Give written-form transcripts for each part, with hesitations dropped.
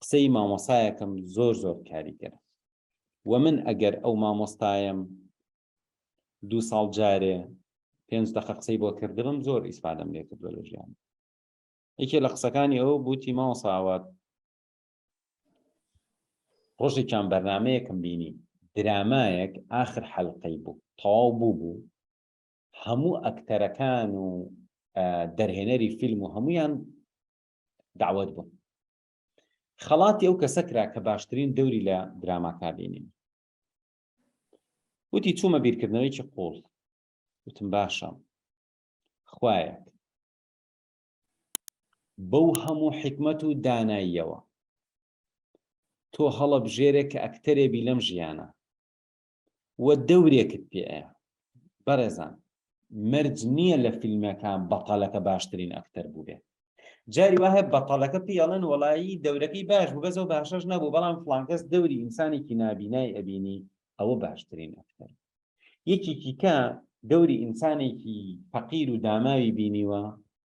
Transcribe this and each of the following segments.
قسەی مامۆسایەکەم زۆر کاریگەرە و من ئەگەر ئەو مامۆستایم 2 ساڵ جارێ 5 دقە قسەی بۆ کردبم زۆر ئیسفادەم لێ کردووە لە ژیان. یەکێ لە قسەکانی ئەوە بوتی مامۆساوات ڕۆژێکیان بەرنامەیەکم بینی درامایەک ئاخر حەلقەی بوو تەواو بوو هەموو ئەکتەرەکان و دەرهێنەری فیلم و هەمویان دعوەت بوون. خەڵاتی ئەو کەسە کرا کە باشترین دەوری لە دراماکا بینین. وتی چوومە بیرکردنەوەیکی قوڵ. وتم باشە خوایەک بەو هەموو حکمت و داناییەوە تۆ هەڵەبژێرێ کە ئەکتەرێبی لەم ژیانە و دەورێکت پێەیە. بەڕێزان مەرج نییە لە فیلمەکان بەتەڵەکە باشترین ئەکتەر بوو بێ. جاری وایە بەتەڵەکە پێڵەن وەڵایی دەورەکەی باش بوو بەزەو باشەش نەبوو بەڵام فڵانکەس دەوری ئینسانێکی نابینای ئەبینی ئەوە باشترین ئەکتەر. یەکێکی کە دەوری ئینسانێکی فەقیر و داماوی بینیوە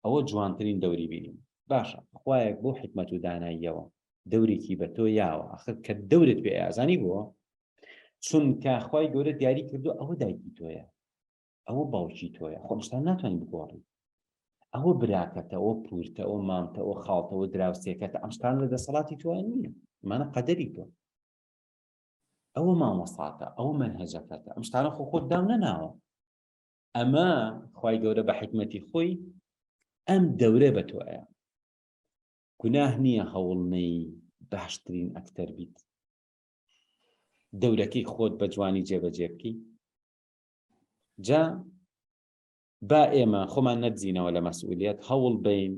ئەوە جوانترین دەوری بینیم. باشە خوایەک بۆ حکمت و داناییەوە دەورێکی بە تۆ یاوە ئەخر کە دەورت پێ ئازانی بووە چونکە خوای گەورە دیاری کردو ئەوە دایکی تۆیە ئەوە باوکی تۆیە خۆشتان ناتوانین بگۆڕی ئەوە براکەتە ئەوە پورتە ئەوە مامتە ئەوە خاڵتە ئەوە دراوسێکەتە ئەمشتان لە دەسەڵاتی تۆ نییە مانە قەدەری تۆ ئەوە مامۆستاتە ئەوە مەنهەجەکەتە ئەمشتانە خۆت دام نەناوە. ئەمە خوای گەورە بە حکمەتی خۆی ئەم دەورە بە تۆیە. گوناه نییە هەوڵنەی باشترین ئەکتەر بیت دەورەکەی خۆت بە جوانی جێبەجێ بکەی. جا با ئێمە خۆمان نەبزینەوە لە مەسئولیەت هەوڵ بین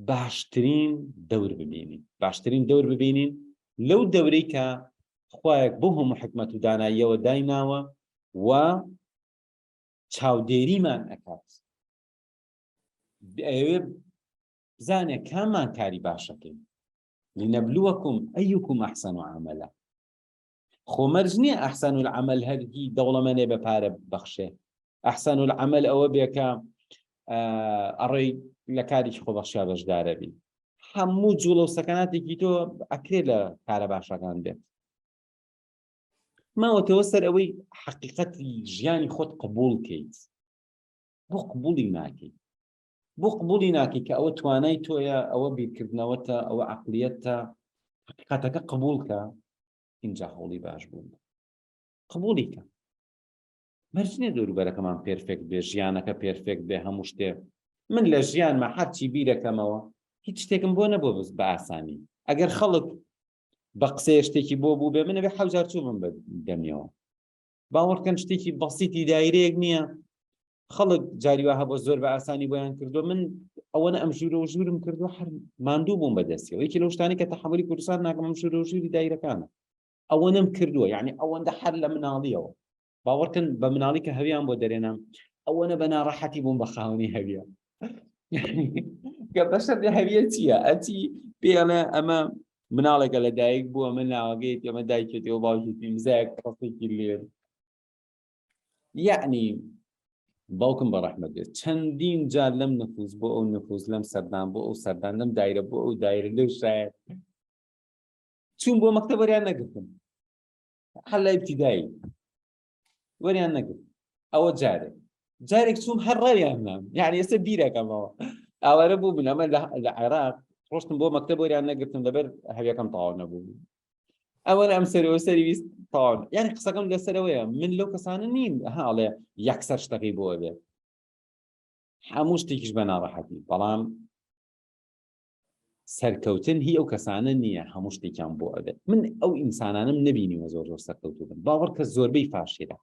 باشترین دەور ببینین باشترین دەور ببینین لەو دەورەی کە خوایەک بۆ هەموو حکمت و داناییەوە دایناوە و چاودێریمان ئەکات. ئەوێ بزانێ کامان کاری باشەکەین لنەبلووەکم ئەیوکم ئەحسەن عەمەلا. خۆ مەرج نییە ئەحسەن العەمەل هەرگی دەوڵەمەندێ بە پارە بەخشێ. ئەحسەن العەمەل ئەوە بێ کە ئەڕێی لە کارێکی خۆبەخشیا بەشدارە بی. هەموو جوڵە و سەکەناتێکی تۆ ئەکرێ لە کارە باشەکان بێت. ماوەتەوە سەر ئەوەی حەقیقەتی ژیانی خۆت قبوڵ کەیت. بۆ قبوڵی ناکەیت بۆ قبوڵی ناکەی کە ئەوە توانای تۆیە ئەوە بیرکردنەوەتە ئەوە عەقلیەتە حەقیقەتەکە قبوڵکە اینجا هەوڵی باش بوون قبوڵی کە مەرج نییە دەوروبەرەکەمان پێرفێکت بێ ژیانەکە پێرفێکت بێ هەموو شتێ. من لە ژیانمە هەرچی بیرەکەمەوە هیچ شتێکم بۆ نەبوو بە ئاسانی. ئەگەر خەڵک بە قسەیە شتێکی بۆ بوو بێ منەبێ 1000 چووبم بە دەمیەوە. باوەڕکەن شتێکی بەسیتی دایرەیەک نییە. خەڵک جاریوە هەبوو زۆر بە ئاسانی بۆیان کردو من ئەوەنە ئەم ژوورە و ژوورم کردو هەر ماندوو بووم بەدەستیەوە. یەکی لەو شتانی کە تەحەمولی کوردستان ناکەم ئەم ژوورە و ژووری دایرەکانە ئەوەنەم کردووە یعنی ئەوەندە هەر لە مناڵیەوە باوەڕکن بە مناڵی کە هەویان بۆ دەرێنم ئەوەنە بە ناڕەحەتی بووم بە خاوەنی هەویە کە بەشەر هەویە چییە ئەچی پێڵێ ئەمە مناڵێکە لە دایک بووە من ناوەگەیت ئەمە دایکێتەوە باوکێتی مزایەک ڕستێکی لێر یعنی باوکم بە ڕەحمەت بێت چەندین جار لەم نفوس بۆ ئەو نفوس لەم سەردان بۆ ئەو سەردان لەم دایرە بۆ ئەو دایرە لەو شایەت چوون بۆ مەکتەب وەریان نەگرتم هەر لای ابتیدایی وەریان نەگرت. ئەوە جارێک چوون هەر ڕەویان نام یعنی ئێستا بیرەکەمەوە ئاوارە بوو بن ئەمە لە عێراق ڕۆشتم بۆ مەکتەب وەریان نەگرتم لەبەر هەویەکەم تەواو نەبوو ئەوەنە ئەم سەرەوە سەری ویست تەواو یعنی قسەکەم لەسەرەوەیە من لەو کەسانە نیم هەڵێ یەکسەر شتەکەی بۆ بێ هەموو شتێکیش بە ناڕەحەتی بەڵام سەرکەوتن هی ئەو کەسانە نییە هەموو شتێکیان بۆ ئەبێت. من ئەو ئینسانانم نەبینیوە زۆر سەرکەوتو بن باوەڕ کە زۆربەی فاشیرە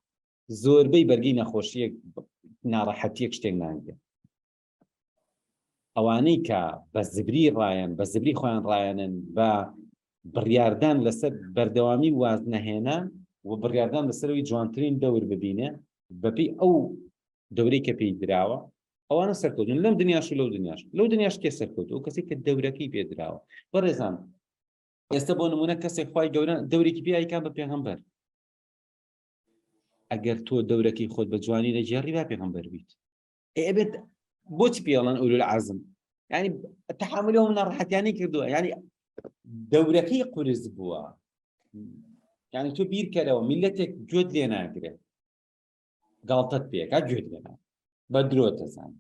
زۆربەی بەرگەی نەخۆشیەک ناڕەحەتیەک شتێک نانگێت. ئەوانەی کە بە زبری ڕایەن بە زبری خۆیان ڕایەنن بە بڕیاردان لەسەر بەردەوامی واز نەهێنا و بڕیاردان لەسەرەوەی جوانترین دەور ببینێ بەپێی ئەو دەورەی کە پێی دراوە ئەوانە سەرکەوتن لەم دنیاش و لەو دنیاش کێ سەرکەوت ئەو کەسێک کە دەورەکەی پێدراوە. بەڕێزان ئێستا بۆ نمونە کەسێک خوای گەورە دەورێکی پێیکان بە پێغەمبەر ئەگەر تۆ دەورەکەی خۆت بە جوانی دەجێڕی با پێغەمبەر بیت ئێبێت بۆچی پێڵەن ئولو العەزم یعنی تەحملی ئەو ناڕەحەتیانەی کردووە یعنی دەورەکەی قورس بووە، یعنی تۆ بیرکەرەوە میلەتێک گوێت لێ ناگرێت، گاڵتەت پێکا گوێت لێ ناگرێت بە درۆ دەزان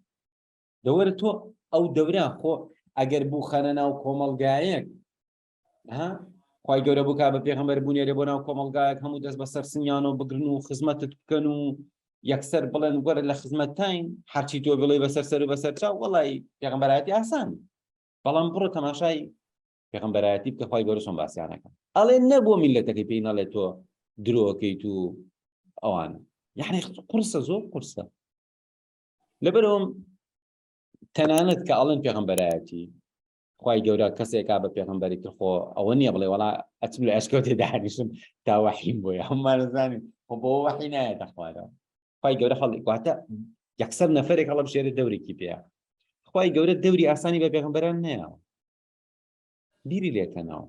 دەوەرە تۆ ئەو دەورە خۆ ئەگەر بوو خەنە ناو کۆمەڵگایەک خی گەورە بووکە بە پێغەمبەر بوونێرە بۆ ناو کۆمەلگایەک هەموو دەست بەسەر سنیانەوە بگرن و خزمەتت بکەن و یەکسەر بڵێن وەرە لە خزمەتتاین هەرچی تۆ بڵێ بەسەر سەر و بەسەر چاو وەڵی پێغەمبەرایەتی ئاسان بەڵام بڕۆ تەماشای پێغەمبەرایەتی بکە خی گەورە چۆن باسییانەکە ئەڵێ نەبووە میلەتەکەی پێی نەڵێت تۆ درۆکەیت و ئەوان یعنی قورسە زۆر قورسە لەبەرەوەم تەنانەت کە ئەڵێن پێغەمبەرایەتی خی گەورە کەسێکا بە پێغەمبەری تر خۆ ئەوە نییە بڵێ وڵا ئەچم لە ئەشکەوتێ داهێنیشم تا وەحیم بۆیە هەممانەزانین خۆ بۆ وەحی نایەتە خوارەوە خی گەورە خەڵی واتە یەکسەر نەفرێک هەڵە بژێرە دەورێکی پێە خی گەورە دەوری ئاسانی بە پێغەمبەران نەیەوە بیری لێکەنەوە